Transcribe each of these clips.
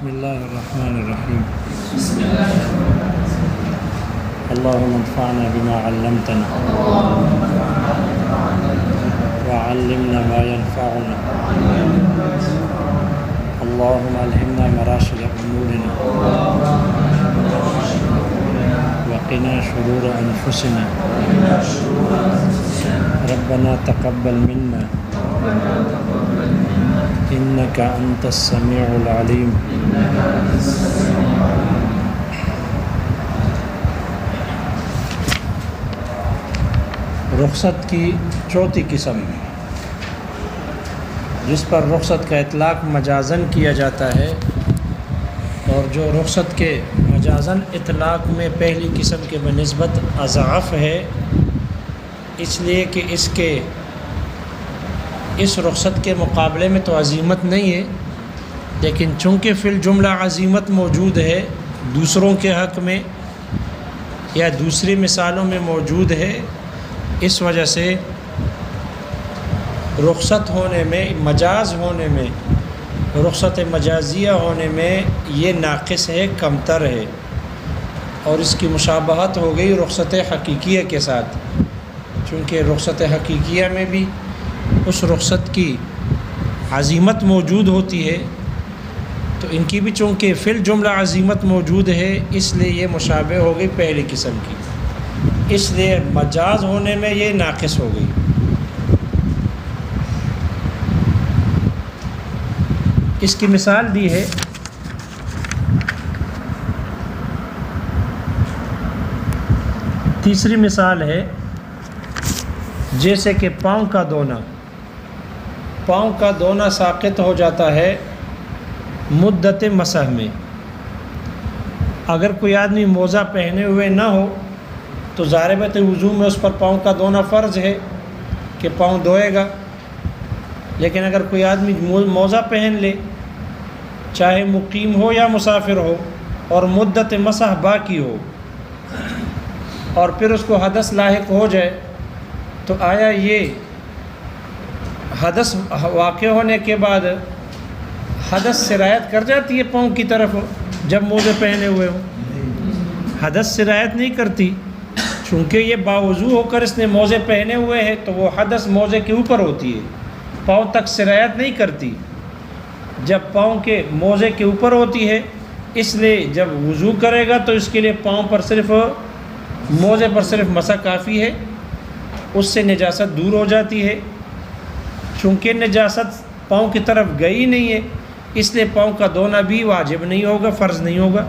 بسم اللہ الرحمن الرحیم اللہم انفعنا بما علمتنا وعلمنا ما ينفعنا اللہم الہمنا مراشد امورنا وقنا شرور انفسنا ربنا تقبل منا انك انت السمیع العلیم۔ رخصت کی چوتھی قسم جس پر رخصت کا اطلاق مجازاً کیا جاتا ہے، اور جو رخصت کے مجازاً اطلاق میں پہلی قسم کے بنسبت اضعف ہے، اس لیے کہ اس رخصت کے مقابلے میں تو عزیمت نہیں ہے، لیکن چونکہ فی الجملہ عزیمت موجود ہے دوسروں کے حق میں یا دوسری مثالوں میں موجود ہے، اس وجہ سے رخصت ہونے میں، مجاز ہونے میں، رخصت مجازیہ ہونے میں یہ ناقص ہے، کمتر ہے، اور اس کی مشابہت ہو گئی رخصت حقیقیہ کے ساتھ، چونکہ رخصت حقیقیہ میں بھی اس رخصت کی عزیمت موجود ہوتی ہے، تو ان کی بھی چونکہ فی الجملہ عزیمت موجود ہے، اس لیے یہ مشابہ ہو گئی پہلی قسم کی، اس لیے مجاز ہونے میں یہ ناقص ہو گئی۔ اس کی مثال دی ہے تیسری مثال ہے جیسے کہ پاؤں کا دھونا۔ پاؤں کا دھونا ساقط ہو جاتا ہے مدت مسح میں۔ اگر کوئی آدمی موزہ پہنے ہوئے نہ ہو تو ضاربت وضو میں اس پر پاؤں کا دھونا فرض ہے کہ پاؤں دھوئے گا، لیکن اگر کوئی آدمی موزہ پہن لے، چاہے مقیم ہو یا مسافر ہو، اور مدت مسح باقی ہو، اور پھر اس کو حدث لاحق ہو جائے، تو آیا یہ حدث واقع ہونے کے بعد حدث سرایت کر جاتی ہے پاؤں کی طرف جب موزے پہنے ہوئے ہوں؟ حدث سرایت نہیں کرتی، چونکہ یہ باوضو ہو کر اس نے موزے پہنے ہوئے ہیں تو وہ حدث موزے کے اوپر ہوتی ہے، پاؤں تک سرایت نہیں کرتی۔ جب پاؤں کے موزے کے اوپر ہوتی ہے، اس لیے جب وضو کرے گا تو اس کے لیے پاؤں پر صرف، موزے پر صرف مسح کافی ہے، اس سے نجاست دور ہو جاتی ہے۔ چونکہ نجاست پاؤں کی طرف گئی نہیں ہے، اس لیے پاؤں کا دھونا بھی واجب نہیں ہوگا، فرض نہیں ہوگا۔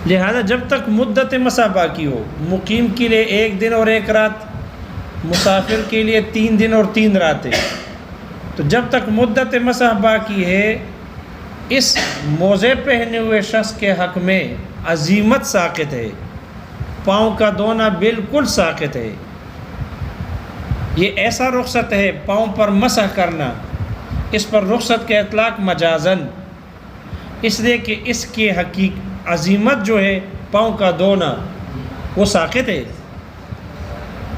لہذا جب تک مدت مسح باقی ہو، مقیم کے لیے 1 دن اور 1 رات، مسافر کے لیے 3 دن اور 3 راتیں، تو جب تک مدت مسح باقی ہے، اس موزے پہنے ہوئے شخص کے حق میں عزیمت ساقط ہے، پاؤں کا دھونا بالکل ساقط ہے۔ یہ ایسا رخصت ہے پاؤں پر مسح کرنا، اس پر رخصت کا اطلاق مجازاً، اس لیے کہ اس کی عزیمت جو ہے پاؤں کا دھونا، وہ ساقط ہے،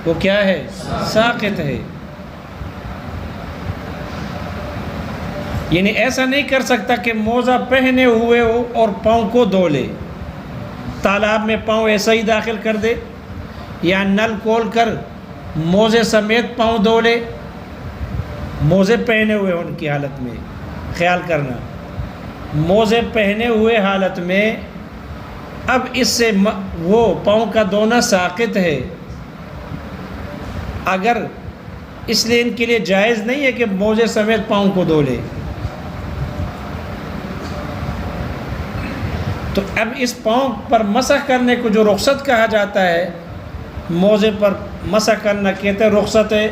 وہ کیا ہے؟ ساقط ہے۔ یعنی ایسا نہیں کر سکتا کہ موزہ پہنے ہوئے ہو اور پاؤں کو دھو لے، تالاب میں پاؤں ایسا ہی داخل کر دے، یا نل کھول کر موزے سمیت پاؤں دھو لے، موزے پہنے ہوئے ان کی حالت میں۔ خیال کرنا، موزے پہنے ہوئے حالت میں اب اس سے وہ پاؤں کا دھونا ساقط ہے، اگر اس لیے ان کے لیے جائز نہیں ہے کہ موزے سمیت پاؤں کو دھو لے۔ تو اب اس پاؤں پر مسح کرنے کو جو رخصت کہا جاتا ہے، موزے پر مسح کرنا کہتے ہیں رخصت ہے،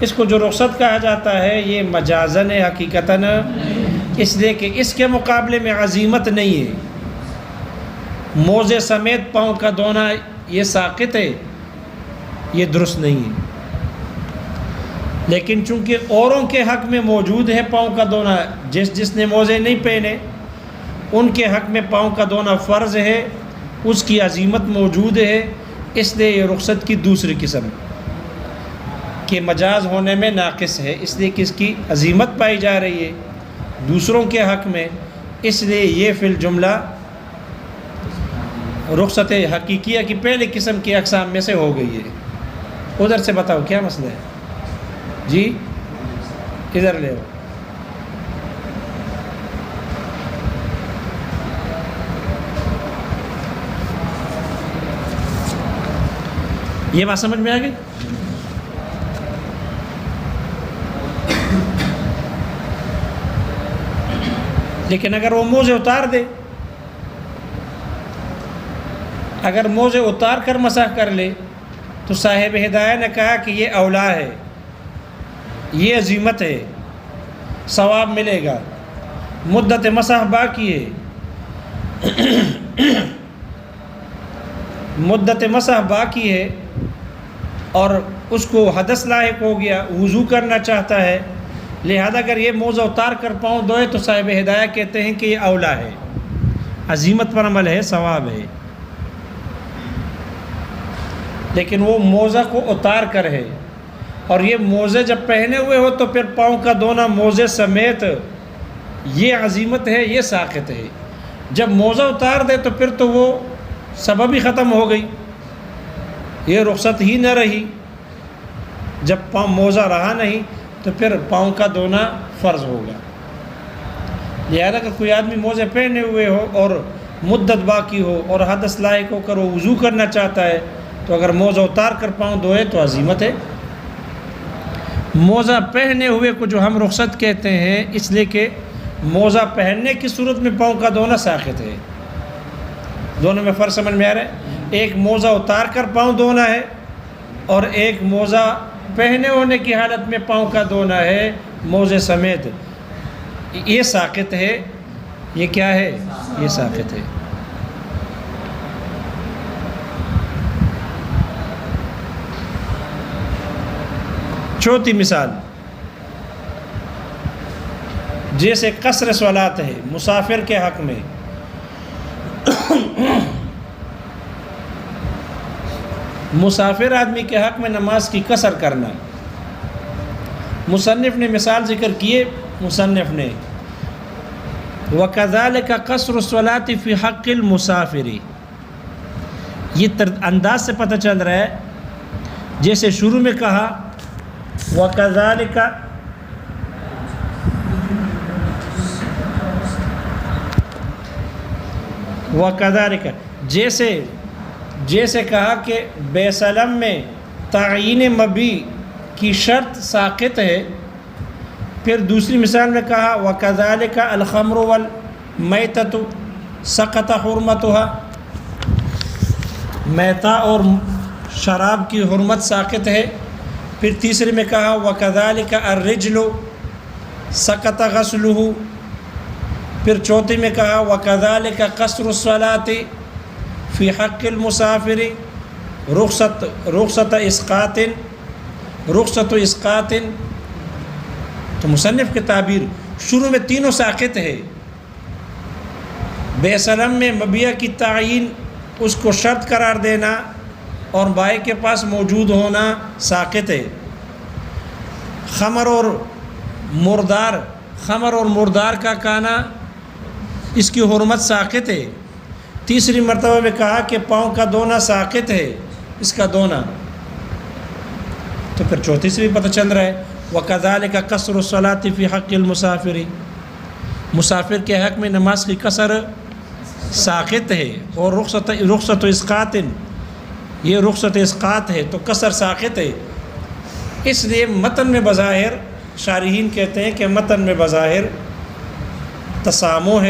اس کو جو رخصت کہا جاتا ہے یہ مجازاً ہے، حقیقتاً، اس لیے کہ اس کے مقابلے میں عزیمت نہیں ہے۔ موزے سمیت پاؤں کا دھونا یہ ساقط ہے، یہ درست نہیں ہے، لیکن چونکہ اوروں کے حق میں موجود ہے پاؤں کا دھونا، جس نے موزے نہیں پہنے ان کے حق میں پاؤں کا دھونا فرض ہے، اس کی عزیمت موجود ہے، اس لیے یہ رخصت کی دوسری قسم کہ مجاز ہونے میں ناقص ہے، اس لیے کہ اس کی عظیمت پائی جا رہی ہے دوسروں کے حق میں، اس لیے یہ فی الجملہ رخصت حقیقیہ کی پہلے قسم کی اقسام میں سے ہو گئی ہے۔ ادھر سے بتاؤ کیا مسئلہ ہے جی، ادھر لے آؤ۔ یہ بات سمجھ میں آ گئی؟ لیکن اگر وہ موزے اتار دے، اگر موزے اتار کر مسح کر لے تو صاحب ہدایہ نے کہا کہ یہ اولا ہے، یہ عزیمت ہے، ثواب ملے گا، مدت مسح باقی ہے، مدت مسح باقی ہے، اور اس کو حدث لاحق ہو گیا، وضو کرنا چاہتا ہے، لہذا اگر یہ موزہ اتار کر پاؤں دھوئے تو صاحب ہدایہ کہتے ہیں کہ یہ اولا ہے، عزیمت پر عمل ہے، ثواب ہے۔ لیکن وہ موزہ کو اتار کر ہے، اور یہ موزے جب پہنے ہوئے ہو تو پھر پاؤں کا دھونا موزے سمیت، یہ عزیمت ہے، یہ ساقط ہے۔ جب موزہ اتار دے تو پھر تو وہ سبب ہی ختم ہو گئی، یہ رخصت ہی نہ رہی۔ جب موزہ رہا نہیں تو پھر پاؤں کا دھونا فرض ہوگا۔ لہذا اگر کوئی آدمی موزے پہنے ہوئے ہو اور مدت باقی ہو اور حدث لاحق ہو کر وہ وضو کرنا چاہتا ہے تو اگر موزہ اتار کر پاؤں دھوئے تو عزیمت ہے۔ موزہ پہنے ہوئے کو جو ہم رخصت کہتے ہیں اس لیے کہ موزہ پہننے کی صورت میں پاؤں کا دھونا ساقط ہے۔ دونوں میں فرق سمجھ میں آ رہا ہے؟ ایک موزہ اتار کر پاؤں دھونا ہے اور ایک موزہ پہنے ہونے کی حالت میں پاؤں کا دھونا ہے موزے سمیت، یہ ساقط ہے۔ یہ کیا ہے؟ یہ ساقط ہے۔ چوتھی مثال، جیسے قصر صلاۃ ہے مسافر کے حق میں، مسافر آدمی کے حق میں نماز کی قصر کرنا۔ مصنف نے مثال ذکر کیے، مصنف نے وَكَذَلِكَ قَصْرُ الصَّلَاةِ فِي حَقِّ الْمُسَافِرِ، یہ انداز سے پتہ چل رہا ہے، جیسے شروع میں کہا وَكَذَلِكَ جیسے کہا کہ بے سلم میں تعین مبی کی شرط ساقط ہے، پھر دوسری مثال میں کہا وَكَذَلِكَ الْخَمْرُ وَالْمَيْتَةُ سَقَطَ حُرْمَتُهَا، میتہ اور شراب کی حرمت ساقط ہے۔ پھر تیسرے میں کہا وَكَذَلِكَ الرِّجْلُ سَقَطَ غَسْلُهُ، پھر چوتھے میں کہا وَكَذَلِكَ قَصْرُ الصَّلَاةِ فی حق المسافر رخصت اسقاط۔ تو مصنف کے تعبیر شروع میں تینوں ساقط ہے، بے سلم میں مبیہ کی تعین اس کو شرط قرار دینا اور بائے کے پاس موجود ہونا ساقط ہے۔ خمر اور مردار کا کانا اس کی حرمت ساقط ہے۔ تیسری مرتبہ میں کہا کہ پاؤں کا دھونا ساقط ہے، اس کا دھونا، تو پھر چوتھی سے بھی پتہ چل رہا ہے وَكَذَلِكَ قَصْرُ الصَّلَاةِ فِي حَقِّ الْمُسَافِرِ، مسافر کے حق میں نماز کی قصر ساقط ہے۔ اور رخصت اسقاط، یہ رخصت اسقاط ہے تو قصر ساقط ہے۔ اس لیے متن میں بظاہر شارحین کہتے ہیں کہ متن میں بظاہر تسامح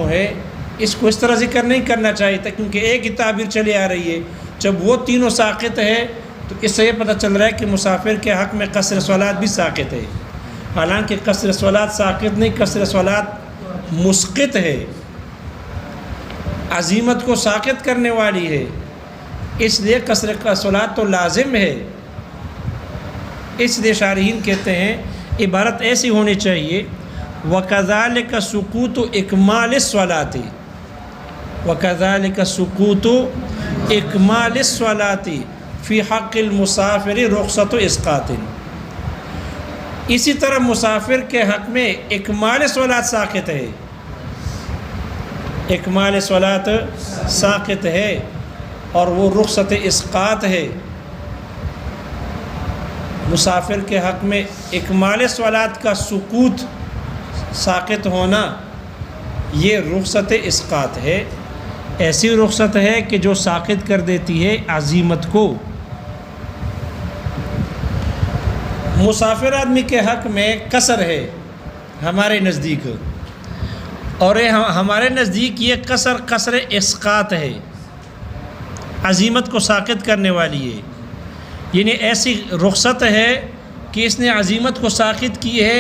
ہے، اس کو اس طرح ذکر نہیں کرنا چاہیے تھا، کیونکہ ایک ہی تعبیر چلی آ رہی ہے۔ جب وہ تینوں ساقط ہے تو اس سے یہ پتہ چل رہا ہے کہ مسافر کے حق میں قصر صلاۃ بھی ساقط ہے، حالانکہ قصر صلاۃ ساقط نہیں، قصر صلاۃ مسقط ہے، عزیمت کو ساقط کرنے والی ہے، اس لیے قصر صلاۃ تو لازم ہے۔ اس لیے شارحین کہتے ہیں عبارت ایسی ہونی چاہیے وَكَذَلِكَ سُقُوطُ إِكْمَالِ الصَّلَاةِ، وَكَذَلِكَ سُقُوطُ إِكْمَالِ الصَّلَاةِ فِي حَقِّ الْمُسَافِرِ رُخْصَةُ إِسْقَاطٍ، اسی طرح مسافر کے حق میں اکمال صلاۃ ساقط ہے، اکمال صلاۃ ساقط ہے اور وہ رخصت اسقاط ہے۔ مسافر کے حق میں اکمال صلاۃ کا سقوط ساقط ہونا یہ رخصت اسقاط ہے، ایسی رخصت ہے کہ جو ساقط کر دیتی ہے عزیمت کو۔ مسافر آدمی کے حق میں قصر ہے ہمارے نزدیک، اور ہمارے نزدیک یہ قصر اسقاط ہے، عزیمت کو ساقط کرنے والی ہے، یعنی ایسی رخصت ہے کہ اس نے عزیمت کو ساقط کی ہے،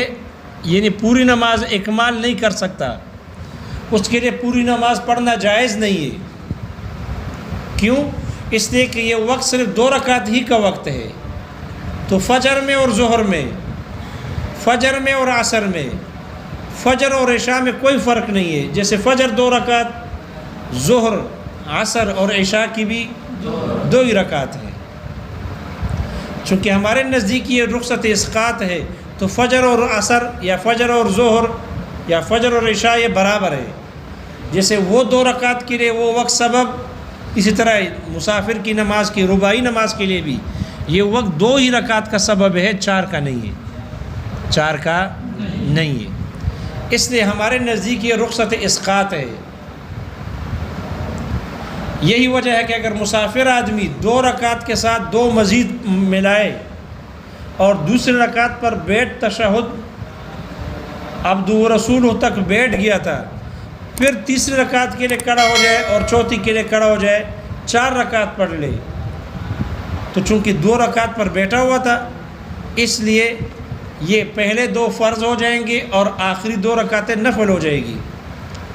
یعنی پوری نماز اکمال نہیں کر سکتا، اس کے لیے پوری نماز پڑھنا جائز نہیں ہے۔ کیوں؟ اس لیے کہ یہ وقت صرف 2 رکعت ہی کا وقت ہے، تو فجر میں اور ظہر میں، فجر میں اور عصر میں، فجر اور عشاء میں کوئی فرق نہیں ہے، جیسے فجر 2 رکعت، ظہر، عصر اور عشاء کی بھی 2 ہی رکعت ہیں۔ چونکہ ہمارے نزدیک یہ رخصت اسقاط ہے تو فجر اور عصر یا فجر اور ظہر یا فجر اور عشاء یہ برابر ہے، جیسے وہ 2 رکعت کے لیے وہ وقت سبب، اسی طرح مسافر کی نماز کی رباعی نماز کے لیے بھی یہ وقت 2 ہی رکعت کا سبب ہے، 4 کا نہیں ہے، 4 کا نہیں ہے۔ اس لیے ہمارے نزدیک یہ رخصت اسقاط ہے۔ یہی وجہ ہے کہ اگر مسافر آدمی 2 رکعت کے ساتھ 2 مزید ملائے اور دوسری رکعت پر بیٹھ تشہد عبد و رسول تک بیٹھ گیا تھا، پھر تیسری رکعت کے لیے کھڑا ہو جائے اور چوتھی کے لیے کھڑا ہو جائے، 4 رکعت پڑھ لے، تو چونکہ 2 رکعت پر بیٹھا ہوا تھا اس لیے یہ پہلے 2 فرض ہو جائیں گے اور آخری 2 رکعتیں نفل ہو جائے گی،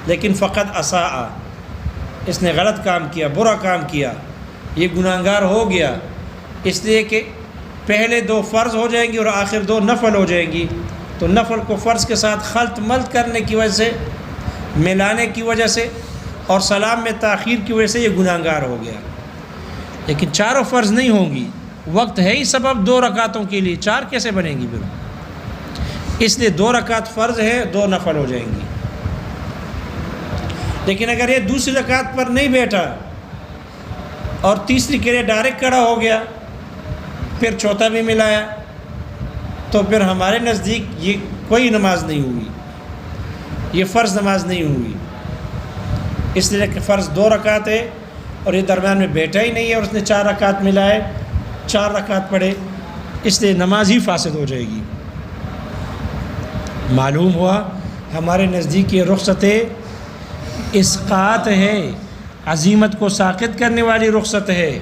لیکن فقط اساء، اس نے غلط کام کیا، برا کام کیا، یہ گناہگار ہو گیا، اس لیے کہ پہلے 2 فرض ہو جائیں گی اور آخر 2 نفل ہو جائیں گی، تو نفل کو فرض کے ساتھ خلط ملط کرنے کی وجہ سے، ملانے کی وجہ سے اور سلام میں تاخیر کی وجہ سے یہ گناہگار ہو گیا۔ لیکن 4 فرض نہیں ہوں گی، وقت ہے ہی سبب 2 رکعتوں کے لیے، 4 کیسے بنیں گی پھر؟ اس لیے 2 رکعت فرض ہے، 2 نفل ہو جائیں گی۔ لیکن اگر یہ دوسری رکعت پر نہیں بیٹھا اور تیسری کے لیے ڈائریکٹ کھڑا ہو گیا، پھر چوتھا بھی ملایا، تو پھر ہمارے نزدیک یہ کوئی نماز نہیں ہوئی، یہ فرض نماز نہیں ہوئی، اس لیے کہ فرض 2 رکعت ہے اور یہ درمیان میں بیٹھا ہی نہیں ہے اور اس نے 4 رکعت ملائے، 4 رکعت پڑھے، اس لیے نماز ہی فاسد ہو جائے گی۔ معلوم ہوا ہمارے نزدیک یہ رخصت اسقاط ہے، عزیمت کو ساقط کرنے والی رخصت ہے،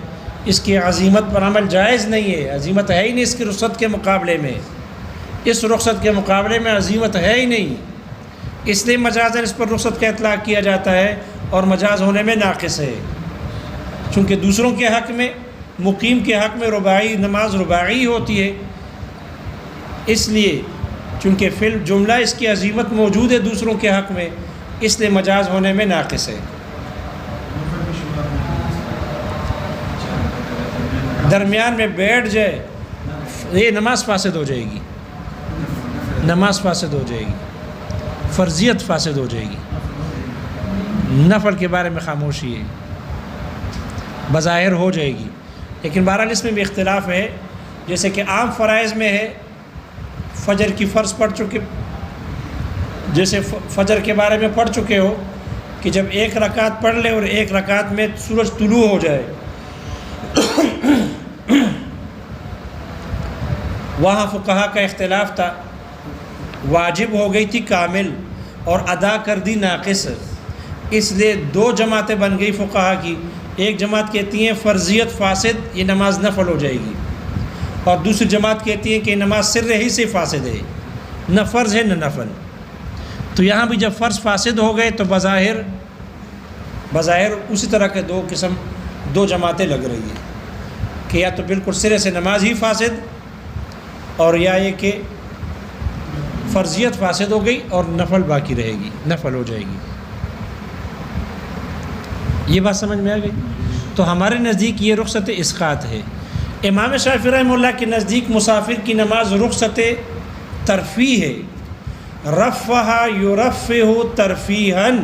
اس کی عزیمت پر عمل جائز نہیں ہے، عزیمت ہے ہی نہیں اس کی رخصت کے مقابلے میں، اس رخصت کے مقابلے میں عزیمت ہے ہی نہیں، اس لیے مجازاً اس پر رخصت کا اطلاق کیا جاتا ہے اور مجاز ہونے میں ناقص ہے، چونکہ دوسروں کے حق میں، مقیم کے حق میں رباعی نماز رباعی ہوتی ہے، اس لیے چونکہ فی الجملہ اس کی عزیمت موجود ہے دوسروں کے حق میں، اس لیے مجاز ہونے میں ناقص ہے۔ درمیان میں بیٹھ جائے یہ نماز فاسد ہو جائے گی، نماز فاسد ہو جائے گی، فرضیت فاسد ہو جائے گی، نفل کے بارے میں خاموشی ہے، بظاہر ہو جائے گی، لیکن بہرحال اس میں بھی اختلاف ہے، جیسے کہ عام فرائض میں ہے، فجر کی فرض پڑھ چکے، جیسے فجر کے بارے میں پڑھ چکے ہو کہ جب 1 رکعت پڑھ لے اور 1 رکعت میں سورج طلوع ہو جائے، وہاں فقہا کا اختلاف تھا، واجب ہو گئی تھی کامل اور ادا کر دی ناقص، اس لیے 2 جماعتیں بن گئی فقہا کی، ایک جماعت کہتی ہیں فرضیت فاسد، یہ نماز نفل ہو جائے گی، اور دوسری جماعت کہتی ہے کہ نماز سر ہی سے فاسد ہے، نہ فرض ہے نہ نفل۔ تو یہاں بھی جب فرض فاسد ہو گئے تو بظاہر اسی طرح کے 2 قسم 2 جماعتیں لگ رہی ہیں کہ یا تو بالکل سرے سے نماز ہی فاسد، اور یا یہ کہ فرضیت فاسد ہو گئی اور نفل باقی رہے گی، نفل ہو جائے گی۔ یہ بات سمجھ میں آ گئی؟ تو ہمارے نزدیک یہ رخصت اسقاط ہے۔ امام شافعی رحمہ اللہ کے نزدیک مسافر کی نماز رخصت ترفیح ہے. رفہ یرفہ ترفیحاً.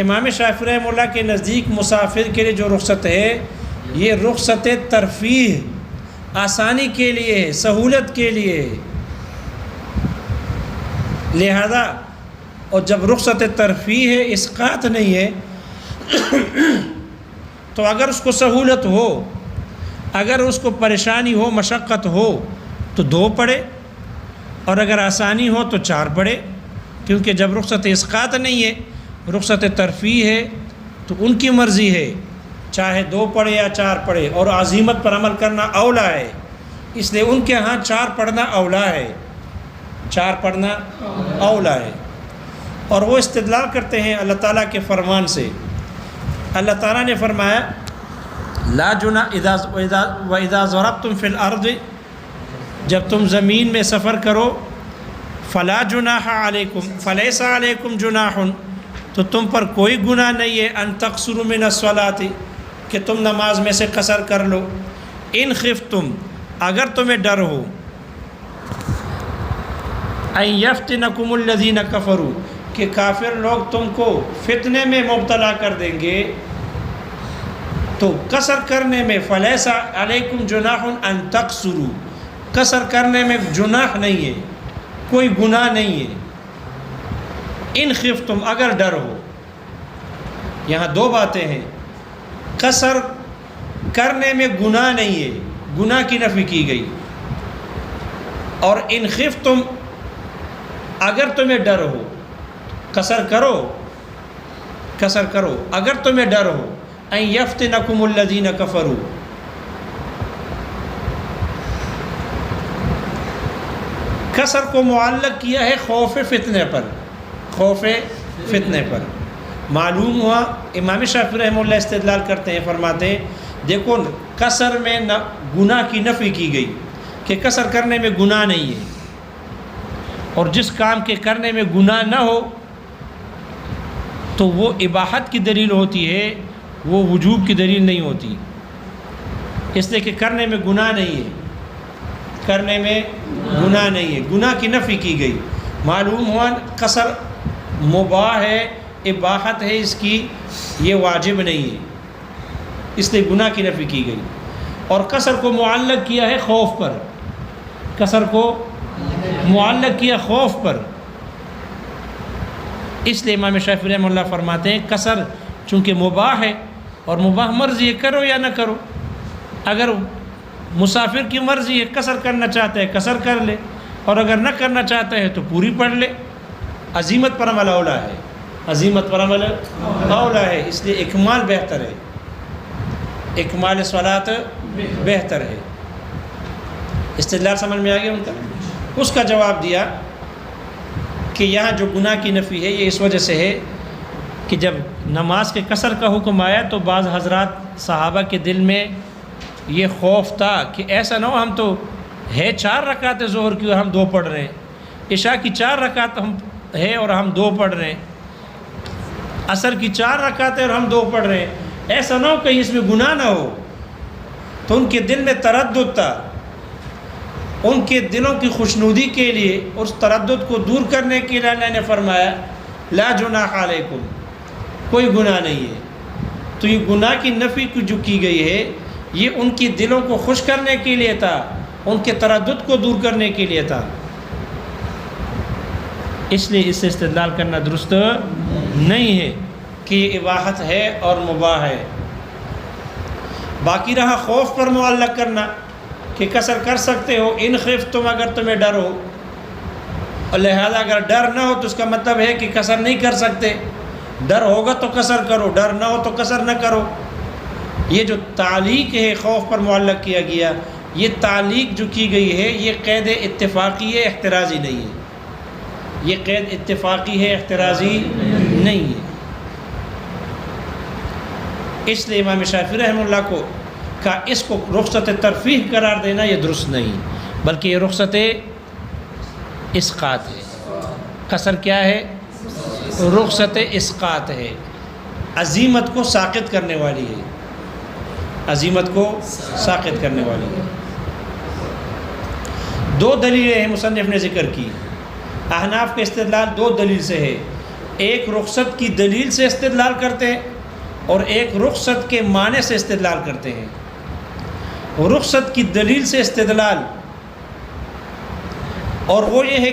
امام شافعی رحمہ اللہ کے نزدیک مسافر کے لیے جو رخصت ہے یہ رخصت ترفیح، آسانی کے لیے ہے، سہولت کے لیے ہے. لہذا اور جب رخصت ترفیح ہے، اسقاط نہیں ہے، تو اگر اس کو سہولت ہو، اگر اس کو پریشانی ہو، مشقت ہو تو 2 پڑھے، اور اگر آسانی ہو تو 4 پڑھے. کیونکہ جب رخصت اسقاط نہیں ہے، رخصت ترفیح ہے، تو ان کی مرضی ہے چاہے 2 پڑھے یا 4 پڑھے، اور عزیمت پر عمل کرنا اولا ہے. اس لیے ان کے ہاں 4 پڑھنا اولا ہے، 4 پڑھنا اولا ہے. اور وہ استدلال کرتے ہیں اللہ تعالیٰ کے فرمان سے. اللہ تعالیٰ نے فرمایا لا جناح اذا ضربتم فی الارض، جب تم زمین میں سفر کرو، فلا جناح علیکم فلیس علیکم جناح، تو تم پر کوئی گناہ نہیں ہے، ان تقصروا من الصلاۃ، کہ تم نماز میں سے قصر کر لو. ان خفتم، اگر تمہیں ڈر ہو، ان یفتنکم الذین کفروا، کہ کافر لوگ تم کو فتنے میں مبتلا کر دیں گے، تو قصر کرنے میں فلیس علیکم جناح ان تقصروا، قصر کرنے میں جناح نہیں ہے، کوئی گناہ نہیں ہے. ان خفتم، اگر ڈر ہو. یہاں 2 باتیں ہیں. قصر کرنے میں گناہ نہیں ہے، گناہ کی نفی کی گئی. اور ان خفتم، اگر تمہیں ڈر ہو، قصر کرو، قصر کرو اگر تمہیں ڈر ہو. ان یفتنکم الذین کفروا، قصر کو معلق کیا ہے خوف فتنے پر، خوف فتنے پر. معلوم ہوا امام شافعی رحمہ اللہ استدلال کرتے ہیں، فرماتے ہیں دیکھو قصر میں گناہ کی نفی کی گئی کہ قصر کرنے میں گناہ نہیں ہے، اور جس کام کے کرنے میں گناہ نہ ہو تو وہ اباحت کی دلیل ہوتی ہے، وہ وجوب کی دلیل نہیں ہوتی. اس لیے کہ کرنے میں گناہ نہیں ہے، کرنے میں گناہ نہیں ہے، گناہ کی نفی کی گئی. معلوم ہوا قصر مباح ہے، اباحت ہے اس کی، یہ واجب نہیں ہے، اس لیے گناہ کی نفی کی گئی. اور قصر کو معلق کیا ہے خوف پر، قصر کو معلق کیا خوف پر. اس لیے امام شافعی رحمہ اللہ فرماتے ہیں قصر چونکہ مباح ہے، اور مباح مرضی ہے کرو یا نہ کرو. اگر مسافر کی مرضی ہے قصر کرنا چاہتا ہے قصر کر لے، اور اگر نہ کرنا چاہتا ہے تو پوری پڑھ لے. عزیمت پر عمل اولا ہے، عزیمت پر عمل اولا ہے. اس لیے اکمال بہتر ہے، اکمال صلاۃ بہتر ہے. استدلال سمجھ میں آ گیا ان کا. اس کا جواب دیا کہ یہاں جو گناہ کی نفی ہے یہ اس وجہ سے ہے کہ جب نماز کے قصر کا حکم آیا تو بعض حضرات صحابہ کے دل میں یہ خوف تھا کہ ایسا نہ ہو ہم تو ہے 4 رکعت ظہر کی اور ہم 2 پڑھ رہے ہیں، عشاء کی 4 رکعت ہم ہے اور ہم 2 پڑھ رہے ہیں، عصر کی 4 رکعتیں اور ہم 2 پڑھ رہے ہیں، ایسا نہ ہو کہیں اس میں گناہ نہ ہو. تو ان کے دل میں تردد تھا. ان کے دلوں کی خوشنودی کے لیے، اس تردد کو دور کرنے کے لیے اللہ نے فرمایا لا جناح علیکم، کوئی گناہ نہیں ہے. تو یہ گناہ کی نفی جو کی گئی ہے یہ ان کی دلوں کو خوش کرنے کے لیے تھا، ان کے تردد کو دور کرنے کے لیے تھا. اس لیے اس سے استدلال کرنا درست نہیں ہے کہ یہ اباحت ہے اور مباح ہے. باقی رہا خوف پر معلق کرنا کہ قصر کر سکتے ہو ان خفتم، اگر تمہیں ڈر ہو، اور لہذا اگر ڈر نہ ہو تو اس کا مطلب ہے کہ قصر نہیں کر سکتے. ڈر ہوگا تو قصر کرو، ڈر نہ ہو تو قصر نہ کرو. یہ جو تعلیق ہے خوف پر معلق کیا گیا، یہ تعلیق جو کی گئی ہے یہ قید اتفاقی ہے، احترازی نہیں ہے. یہ قید اتفاقی ہے، احترازی نہیں ہے. اس لیے امام شافعی رحمہ اللہ کو اس کو رخصت ترفیح قرار دینا یہ درست نہیں، بلکہ یہ رخصت اسقاط ہے. قصر کیا ہے؟ رخصت اسقاط ہے، عزیمت کو ساقط کرنے والی ہے، عزیمت کو ساقط کرنے والی ہے. دو دلیلیں ہیں مصنف نے ذکر کی. احناف کے استدلال دو دلیل سے ہے. ایک رخصت کی دلیل سے استدلال کرتے ہیں اور ایک رخصت کے معنی سے استدلال کرتے ہیں. رخصت کی دلیل سے استدلال اور وہ یہ ہے